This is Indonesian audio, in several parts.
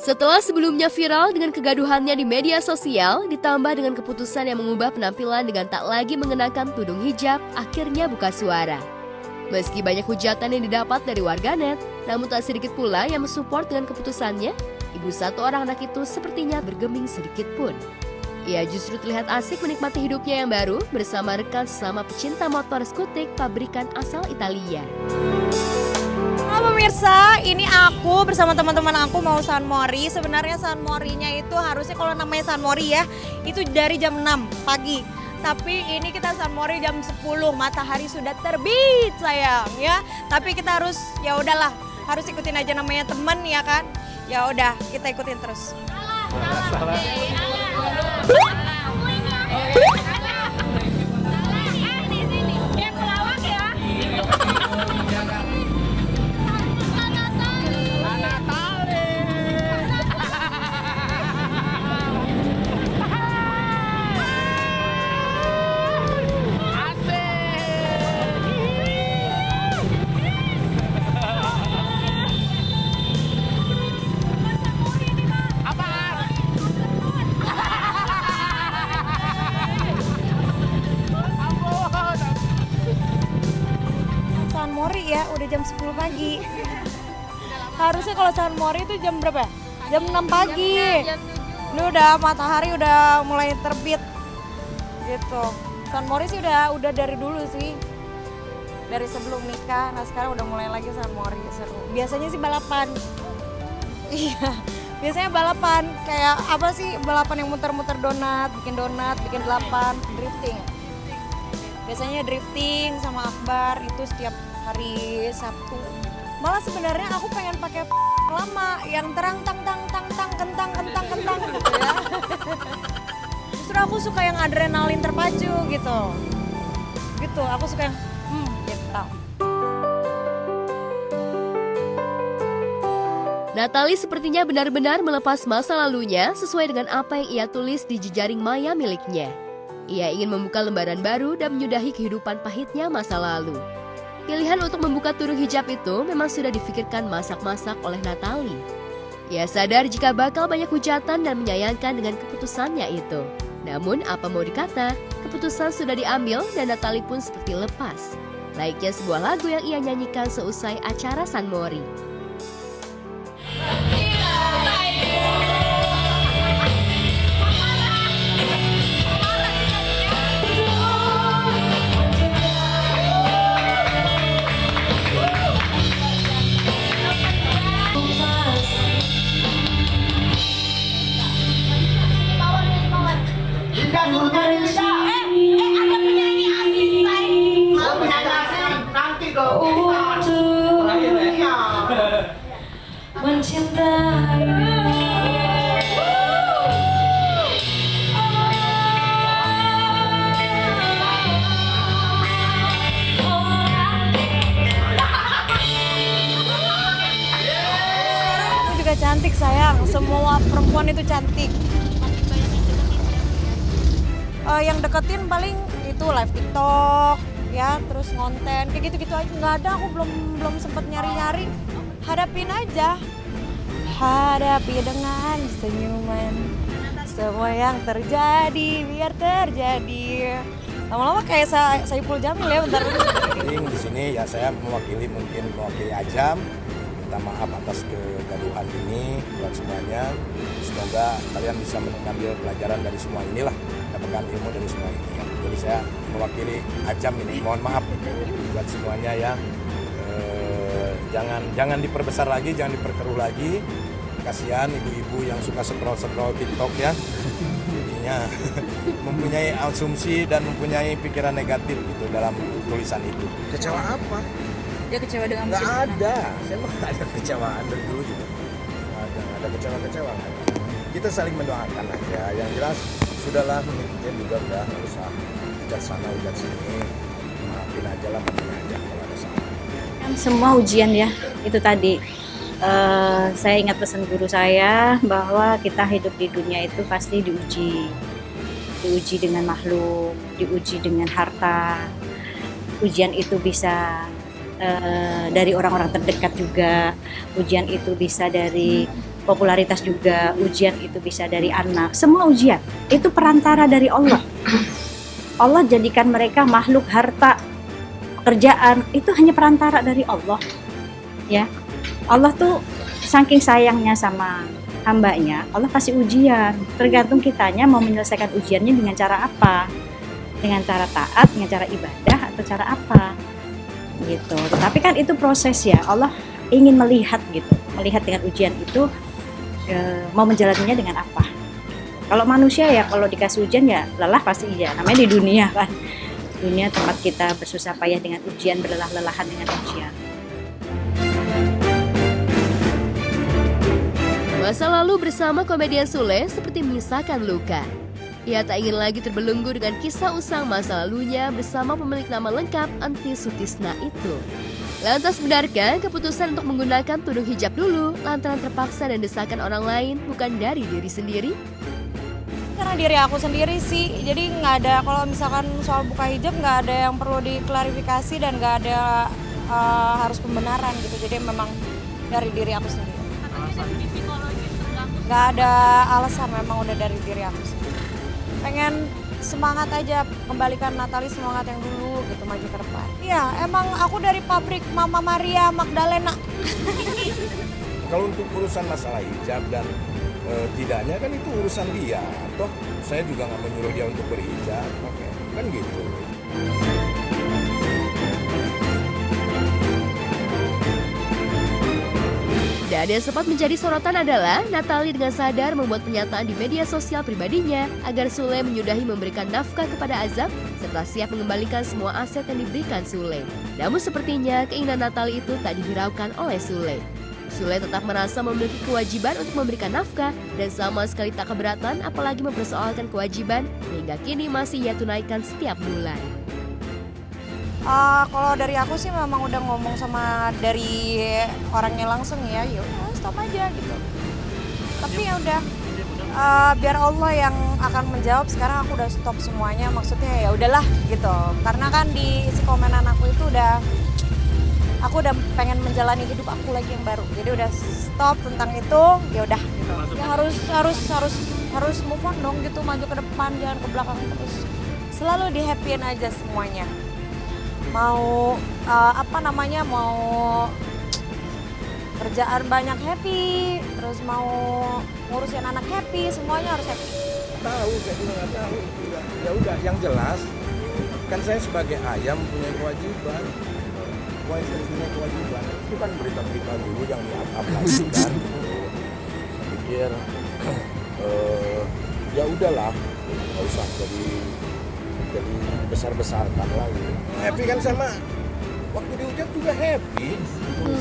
Setelah sebelumnya viral dengan kegaduhannya di media sosial, ditambah dengan keputusan yang mengubah penampilan dengan tak lagi mengenakan tudung hijab, akhirnya buka suara. Meski banyak hujatan yang didapat dari warganet, namun tak sedikit pula yang mensupport dengan keputusannya, ibu satu orang anak itu sepertinya bergeming sedikit pun. Ia justru terlihat asik menikmati hidupnya yang baru bersama rekan sesama pecinta motor skutik pabrikan asal Italia. Halo pemirsa, ini aku bersama teman-teman aku mau San Mori. Sebenarnya San Morinya itu harusnya kalau namanya San Mori ya, itu dari jam 6 pagi. Tapi ini kita San Mori jam 10, matahari sudah terbit sayang ya. Tapi kita harus, ya udahlah, harus ikutin aja namanya temen ya kan. Ya udah, kita ikutin terus. Salah. San Mori ya, udah jam 10 pagi. Harusnya kalau San Mori itu jam berapa ya? Jam 6 pagi. Ini udah matahari udah mulai terbit. Gitu. San Mori sih udah dari dulu sih. Dari sebelum nikah. Nah, sekarang udah mulai lagi San Mori, seru. Biasanya sih balapan. Iya. Biasanya balapan kayak apa sih? Balapan yang muter-muter donat, bikin 8, drifting. Biasanya drifting sama Akbar itu setiap hari Sabtu. Malah sebenarnya aku pengen pakai lama yang terang tang kentang gitu ya. Justru aku suka yang adrenalin terpacu gitu. Gitu, aku suka yang gitu. Natalie sepertinya benar-benar melepas masa lalunya sesuai dengan apa yang ia tulis di jejaring maya miliknya. Ia ingin membuka lembaran baru dan menyudahi kehidupan pahitnya masa lalu. Pilihan untuk membuka tudung hijab itu memang sudah difikirkan masak-masak oleh Natalie. Ia sadar jika bakal banyak hujatan dan menyayangkan dengan keputusannya itu. Namun apa mau dikata, keputusan sudah diambil dan Natalie pun seperti lepas. Layaknya sebuah lagu yang ia nyanyikan seusai acara San Mori. Cantik sayang, semua perempuan itu cantik. Yang deketin paling itu live TikTok, ya, terus konten kayak gitu-gitu aja. Nggak ada, aku belum sempet nyari-nyari. Hadapin aja, hadapi dengan senyuman. Semua yang terjadi biar terjadi. Lama-lama kayak Saiful Jamil ya, bentar. Di sini ya saya mewakili Ajam. Minta maaf atas kegaduhan ini buat semuanya. Semoga kalian bisa mengambil pelajaran dari semua inilah, dapatkan ilmu dari semua ini ya. Jadi saya mewakili Ajam ini, mohon maaf buat semuanya ya. Jangan diperbesar lagi, jangan diperkeruh lagi. Kasihan ibu-ibu yang suka scroll TikTok ya. Jadinya mempunyai asumsi dan mempunyai pikiran negatif gitu dalam tulisan itu. Kecewa apa? Dia kecewa dengan nggak ada, saya mah nggak ada kecewaan dari dulu juga. Nggak ada kecewa. Kita saling mendoakan aja. Yang jelas sudahlah, mungkin juga udah nggak usah ujar sana ujar sini. Maafin aja lah, maafin aja kalau ada salah. Kan semua ujian ya, itu tadi. Saya ingat pesan guru saya bahwa kita hidup di dunia itu pasti diuji dengan makhluk, diuji dengan harta. Ujian itu bisa dari orang-orang terdekat juga, ujian itu bisa dari popularitas juga, ujian itu bisa dari anak, semua ujian itu perantara dari Allah. Allah jadikan mereka makhluk harta, pekerjaan itu hanya perantara dari Allah, ya. Allah tuh saking sayangnya sama hambanya, Allah kasih ujian. Tergantung kitanya mau menyelesaikan ujiannya dengan cara apa, dengan cara taat, dengan cara ibadah, atau cara apa, gitu. Tapi kan itu proses ya. Allah ingin melihat gitu, melihat dengan ujian itu mau menjalaninya dengan apa. Kalau manusia ya kalau dikasih ujian ya lelah pasti iya. Namanya di dunia kan, dunia tempat kita bersusah payah dengan ujian, berlelah-lelahan dengan ujian. Masa lalu bersama komedian Sule seperti menyisakan luka. Ia tak ingin lagi terbelenggu dengan kisah usang masa lalunya bersama pemilik nama lengkap Enty Sutisna itu. Lantas benarkah keputusan untuk menggunakan tudung hijab dulu lantaran terpaksa dan desakan orang lain bukan dari diri sendiri? Karena diri aku sendiri sih, jadi nggak ada, kalau misalkan soal buka hijab nggak ada yang perlu diklarifikasi dan nggak ada harus pembenaran gitu, jadi memang dari diri aku sendiri. Nggak ada alasan, memang udah dari diri aku sendiri. Pengen semangat aja, kembalikan Natalie semangat yang dulu gitu, maju ke depan. Iya, emang aku dari pabrik Mama Maria Magdalena. Kalau untuk urusan masalah hijab dan tidaknya kan itu urusan dia. Toh saya juga nggak menyuruh dia untuk berhijab, kan gitu. Dan yang sempat menjadi sorotan adalah Natalie dengan sadar membuat pernyataan di media sosial pribadinya agar Sule menyudahi memberikan nafkah kepada Azam serta siap mengembalikan semua aset yang diberikan Sule. Namun sepertinya keinginan Natalie itu tak dihiraukan oleh Sule. Sule tetap merasa memiliki kewajiban untuk memberikan nafkah dan sama sekali tak keberatan apalagi mempersoalkan kewajiban hingga kini masih ia tunaikan setiap bulan. Kalau dari aku sih memang udah ngomong sama dari orangnya langsung ya stop aja gitu. Tapi ya udah biar Allah yang akan menjawab. Sekarang aku udah stop semuanya, maksudnya ya udahlah gitu. Karena kan di isi komenan aku itu aku udah pengen menjalani hidup aku lagi yang baru. Jadi udah stop tentang itu, ya udah gitu. Ya harus move on dong gitu, maju ke depan, jangan ke belakang terus. Selalu di happyin aja semuanya. Mau mau kerjaan banyak happy, terus mau ngurusin anak happy, semuanya harus happy. Tahu, saya juga nggak tahu. Ya udah, yang jelas kan saya sebagai ayam punya kewajiban. Punya kewajiban. Itu kan berita-berita dulu yang diaplikasikan. Pikir ya udahlah, nggak usah jadi besar-besarkan lagi. Happy kan sama waktu dihujat juga happy.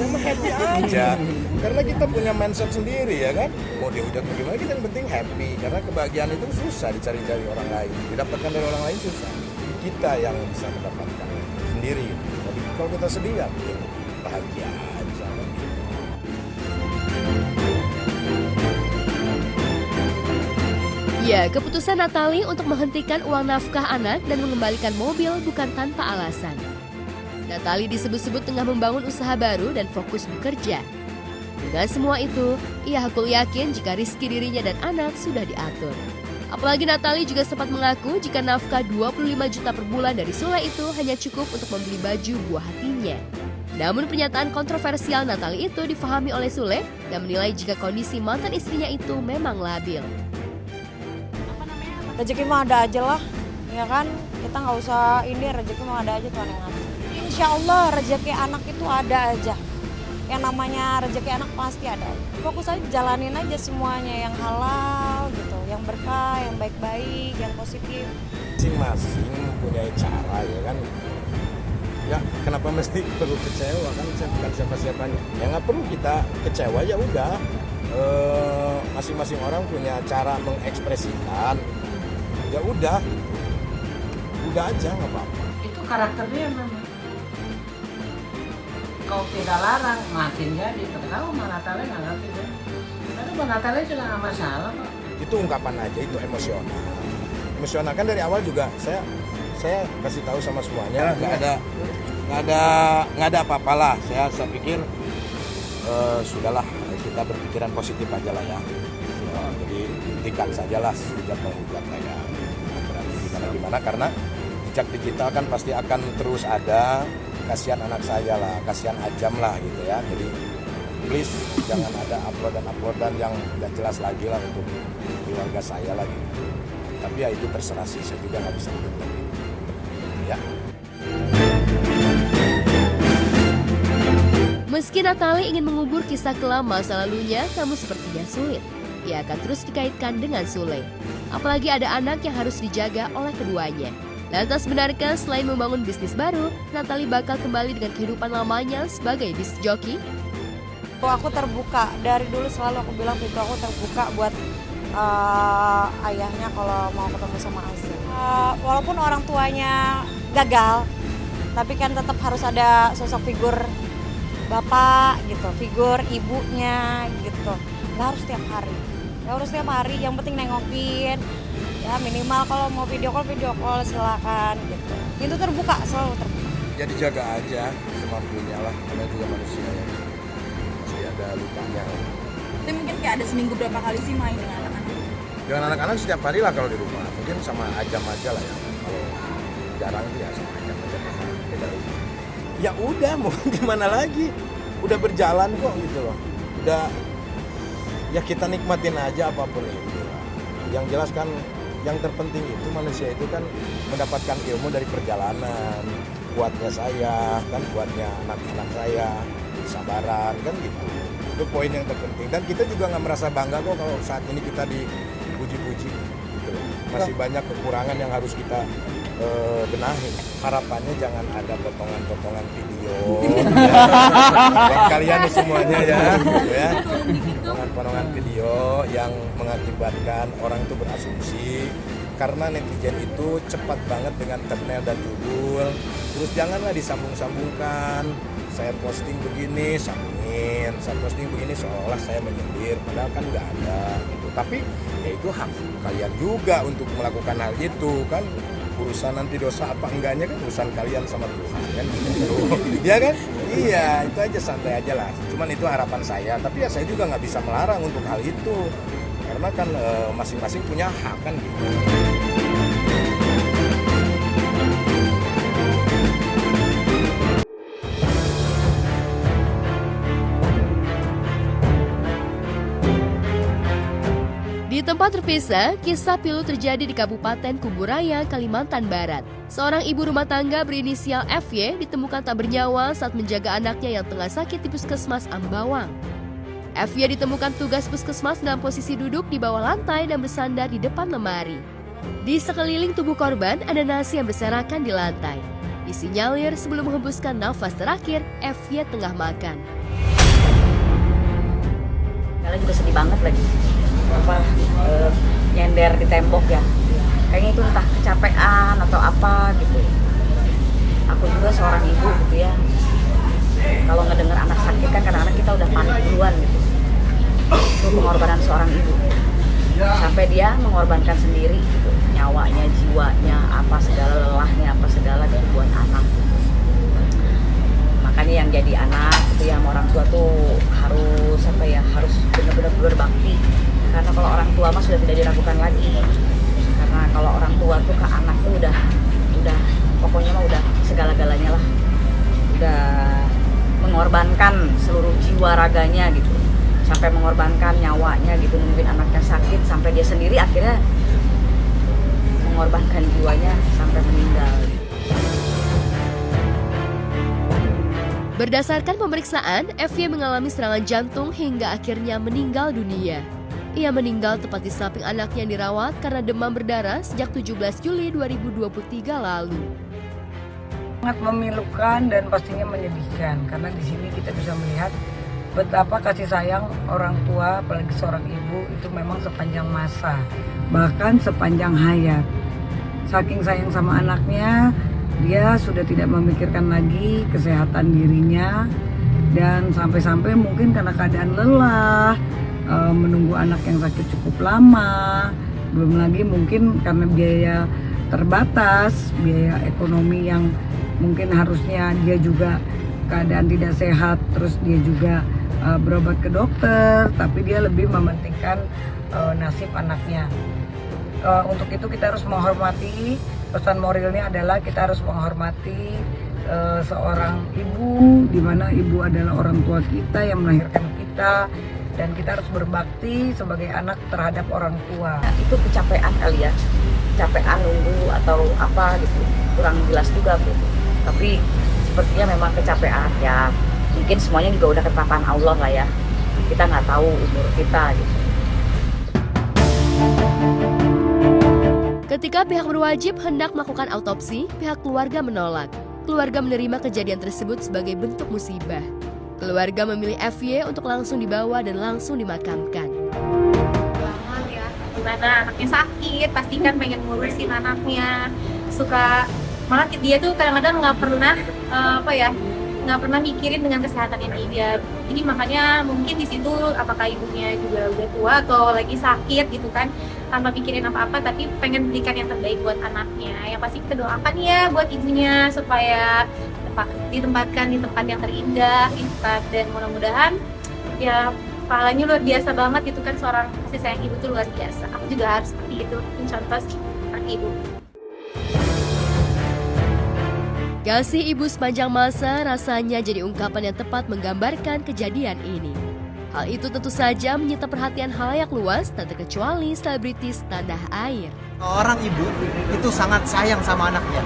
Sama happy aja. Karena kita punya mindset sendiri ya kan. Mau dihujat bagaimana kita yang penting happy. Karena kebahagiaan itu susah dicari dari orang lain. Didapatkan dari orang lain susah. Kita yang bisa mendapatkan sendiri. Jadi kalau kita sedih ya bikin bahagia aja. Ya, keputusan Natalie untuk menghentikan uang nafkah anak dan mengembalikan mobil bukan tanpa alasan. Natalie disebut-sebut tengah membangun usaha baru dan fokus bekerja. Dengan semua itu, ia hakul yakin jika rizki dirinya dan anak sudah diatur. Apalagi Natalie juga sempat mengaku jika nafkah 25 juta per bulan dari Sule itu hanya cukup untuk membeli baju buah hatinya. Namun pernyataan kontroversial Natalie itu difahami oleh Sule dan menilai jika kondisi mantan istrinya itu memang labil. Rezeki mah ada aja lah, ya kan? Kita nggak usah ini, rezeki mah ada aja Tuhan yang ngatur. Insya Allah rezeki anak itu ada aja. Yang namanya rezeki anak pasti ada. Fokus aja, jalanin aja semuanya yang halal gitu, yang berkah, yang baik-baik, yang positif. Masing-masing punya cara ya kan. Ya kenapa mesti perlu kecewa kan? Saya bukan siapa-siapanya. Ya nggak perlu kita kecewa, ya udah. Masing-masing orang punya cara mengekspresikan. Ya udah aja nggak apa-apa. Itu karakternya memang. Kau tidak larang, makin jadi. Tahu Mbak Natalie nggak ngerti deh. Tapi Mbak Natalie juga nggak masalah kok. Itu ungkapan aja, itu emosional. Emosional kan dari awal juga saya kasih tahu sama semuanya nggak ada nggak ada apa-apalah. Saya pikir sudahlah, kita berpikiran positif aja lah ya. Jadi buktikan sajalah sejak menghujat lah ya. Berarti gimana karena jejak digital kan pasti akan terus ada. Kasihan anak saya lah, kasihan Ajam lah gitu ya. Jadi please jangan ada uploadan yang nggak jelas lagi lah untuk keluarga saya lah gitu. Tapi ya itu terserah sih, saya juga nggak bisa menentukan itu. Ya. Meski Natalie ingin mengubur kisah kelam masa lalunya, namun sepertinya sulit. Ia akan terus dikaitkan dengan Sule. Apalagi ada anak yang harus dijaga oleh keduanya. Lantas benarkah selain membangun bisnis baru, Natalie bakal kembali dengan kehidupan lamanya sebagai disc jockey? Aku terbuka, dari dulu selalu aku bilang pintu aku terbuka buat ayahnya kalau mau ketemu sama Azam. Walaupun orang tuanya gagal, tapi kan tetap harus ada sosok figur bapak gitu, figur ibunya gitu. Nggak harus tiap hari, yang penting nengokin. Ya minimal kalau mau video call silakan gitu. Pintu terbuka, selalu terbuka. Ya dijaga aja semampunya lah, karena juga manusia ya. Pasti ada lupanya. Tapi mungkin kayak ada seminggu berapa kali sih main dengan anak-anak? Dengan anak-anak setiap hari lah kalau di rumah. Mungkin sama Ajam aja lah ya. Kalau jarang ya sama Ajam aja karena beda rumah. Ya udah mau gimana lagi? Udah berjalan kok gitu loh. Udah ya kita nikmatin aja apapun itu. Yang jelas kan yang terpenting itu manusia itu kan mendapatkan ilmu dari perjalanan. Kuatnya saya, kan kuatnya anak-anak saya, kesabaran kan gitu. Itu poin yang terpenting. Dan kita juga nggak merasa bangga kok kalau saat ini kita dipuji-puji gitu. Masih banyak kekurangan yang harus kita benahi. Harapannya jangan ada potongan-potongan video buat kalian semuanya ya, gitu ya. Potongan-potongan video yang mengakibatkan orang itu berasumsi karena netizen itu cepat banget dengan thumbnail dan judul. Terus janganlah disambung-sambungkan. Saya posting begini, sambungin. Saya posting begini seolah saya menyindir, padahal kan nggak ada gitu. Tapi ya itu hak kalian juga untuk melakukan hal itu kan. Urusan nanti dosa apa enggaknya kan urusan kalian sama Tuhan kan gitu. Ya kan? Iya, itu aja, santai aja lah. Cuman itu harapan saya, tapi ya saya juga nggak bisa melarang untuk hal itu. Karena kan masing-masing punya hak kan gitu. Di tempat terpisah, kisah pilu terjadi di Kabupaten Kuburaya, Kalimantan Barat. Seorang ibu rumah tangga berinisial FY ditemukan tak bernyawa saat menjaga anaknya yang tengah sakit di puskesmas Ambawang. FY ditemukan tugas puskesmas dalam posisi duduk di bawah lantai dan bersandar di depan lemari. Di sekeliling tubuh korban ada nasi yang berserakan di lantai. Disinyalir sebelum menghembuskan nafas terakhir, FY tengah makan. Kalian juga sedih banget lagi. Nyender di tembok ya, kayaknya itu entah kecapean atau apa gitu. Aku juga seorang ibu gitu ya, kalau ngedenger anak sakit kan kadang-kadang kita udah panik duluan gitu. Itu pengorbanan seorang ibu sampai dia mengorbankan sendiri gitu, nyawanya, jiwanya, apa segala lelahnya, apa segala gitu buat anak. Makanya yang jadi anak itu yang orang tua tuh harus harus benar-benar berbakti. Karena kalau orang tua mah sudah tidak diragukan lagi. Karena kalau orang tua tuh ke anak tuh udah pokoknya mah udah segala-galanya lah. Udah mengorbankan seluruh jiwa raganya gitu. Sampai mengorbankan nyawanya gitu, nungguin anaknya sakit sampai dia sendiri akhirnya mengorbankan jiwanya sampai meninggal. Berdasarkan pemeriksaan, FY mengalami serangan jantung hingga akhirnya meninggal dunia. Ia meninggal tepat di samping anaknya yang dirawat karena demam berdarah sejak 17 Juli 2023 lalu. Sangat memilukan dan pastinya menyedihkan karena di sini kita bisa melihat betapa kasih sayang orang tua, apalagi seorang ibu itu memang sepanjang masa, bahkan sepanjang hayat. Saking sayang sama anaknya, dia sudah tidak memikirkan lagi kesehatan dirinya dan sampai-sampai mungkin karena keadaan lelah, menunggu anak yang sakit cukup lama, belum lagi mungkin karena biaya terbatas, biaya ekonomi yang mungkin harusnya dia juga keadaan tidak sehat, terus dia juga berobat ke dokter, tapi dia lebih mementingkan nasib anaknya. Untuk itu kita harus menghormati, pesan moralnya adalah kita harus menghormati seorang ibu, di mana ibu adalah orang tua kita yang melahirkan kita, dan kita harus berbakti sebagai anak terhadap orang tua. Itu kecapean kali ya, kecapean nunggu atau apa gitu, kurang jelas juga gitu. Tapi sepertinya memang kecapean ya, mungkin semuanya juga udah ketetapan Allah lah ya, kita nggak tahu umur kita gitu. Ketika pihak berwajib hendak melakukan autopsi, pihak keluarga menolak. Keluarga menerima kejadian tersebut sebagai bentuk musibah. Keluarga memilih FY untuk langsung dibawa dan langsung dimakamkan. Banget ya, gimana anaknya sakit, pasti kan pengen ngurusin anaknya. Suka, malah dia tuh kadang-kadang nggak pernah mikirin dengan kesehatannya dia. Jadi makanya mungkin di situ apakah ibunya juga udah tua atau lagi sakit gitu kan, tanpa mikirin apa-apa, tapi pengen berikan yang terbaik buat anaknya. Yang pasti kita doakan ya buat ibunya supaya ditempatkan di tempat yang terindah gitu kan, dan mudah-mudahan ya pahalanya luar biasa banget gitu kan. Seorang kasih sayang ibu tuh luar biasa. Aku juga harus seperti itu, contoh sang ibu. Kasih ibu sepanjang masa rasanya jadi ungkapan yang tepat menggambarkan kejadian ini. Hal itu tentu saja menyita perhatian halayak luas, tak terkecuali selebritis tanah air. Orang ibu itu sangat sayang sama anaknya.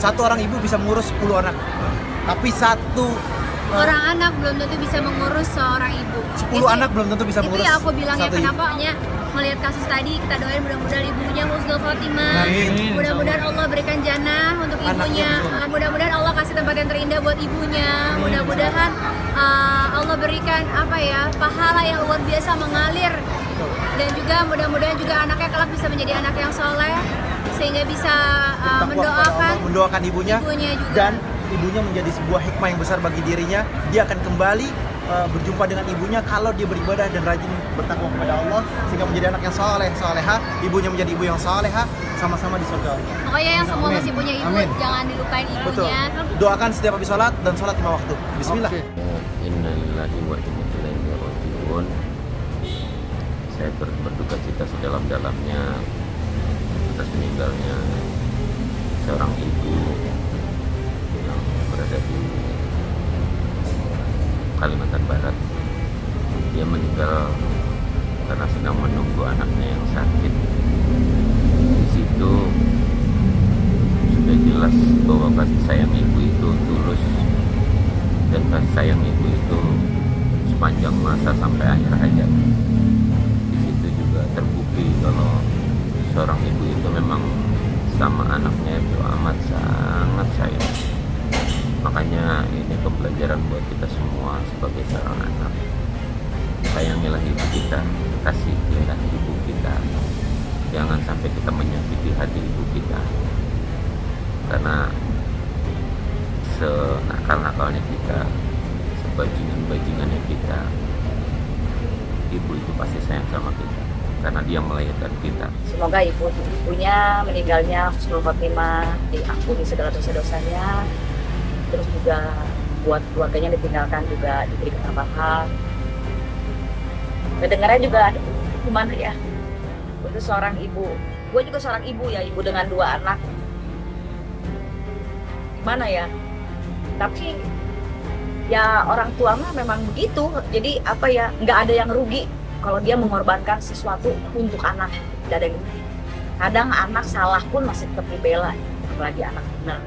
Satu orang ibu bisa mengurus 10 anak. Tapi Orang anak belum tentu bisa mengurus seorang ibu. 10 anak belum tentu bisa mengurus. Itu ya aku bilang ya, satu ibu. kenapa melihat kasus tadi, kita doain mudah-mudahan ibunya husnul khotimah. Amin. Mudah-mudahan Allah berikan jannah untuk ibunya. Mudah-mudahan Allah kasih tempat yang terindah buat ibunya. Mudah-mudahan Allah berikan pahala yang luar biasa mengalir. Dan juga mudah-mudahan juga anaknya kelak bisa menjadi anak yang soleh, sehingga bisa mendoakan ibunya juga. Dan ibunya menjadi sebuah hikmah yang besar bagi dirinya. Dia akan kembali berjumpa dengan ibunya kalau dia beribadah dan rajin bertakwa kepada Allah, sehingga menjadi anak yang soleha, ibunya menjadi ibu yang soleha, sama-sama di surga Allah. Pokoknya yang semua masih punya ibu, jangan dilupain ibunya. Betul. Doakan setiap habis sholat dan sholat 5 waktu. Bismillah. Innalillahi wa inna ilaihi raji'un. Saya berduka cita sedalam-dalamnya atas meninggalnya seorang ibu yang berada di Kalimantan Barat. Dia meninggal karena sedang menunggu anaknya yang sakit. Di situ sudah jelas bahwa kasih sayang ibu itu tulus, dan kasih sayang ibu itu sepanjang masa sampai akhir hayat. Di situ juga terbukti kalau seorang ibu itu memang sama anaknya itu amat sangat sayang. Makanya ini pembelajaran buat kita semua sebagai seorang anak. Sayangilah ibu kita, kasihilah ibu kita. Jangan sampai kita menyakiti hati ibu kita. Karena senakal-nakalnya kita, sebajingan-bajingannya kita, ibu itu pasti sayang sama kita, karena dia melahirkan kita. Semoga ibunya meninggalnya husnul khotimah, diampuni segala dosa-dosanya. Terus juga buat keluarganya ditinggalkan juga diberi ketabahan. Kedengarannya juga gimana ya? Itu seorang ibu. Gue juga seorang ibu ya, ibu dengan 2 anak. Gimana ya? Tapi ya orang tua mah memang begitu. Jadi nggak ada yang rugi kalau dia mengorbankan sesuatu untuk anak. Tidak ada yang rugi. Kadang anak salah pun masih tetap dibela, apalagi anak benar.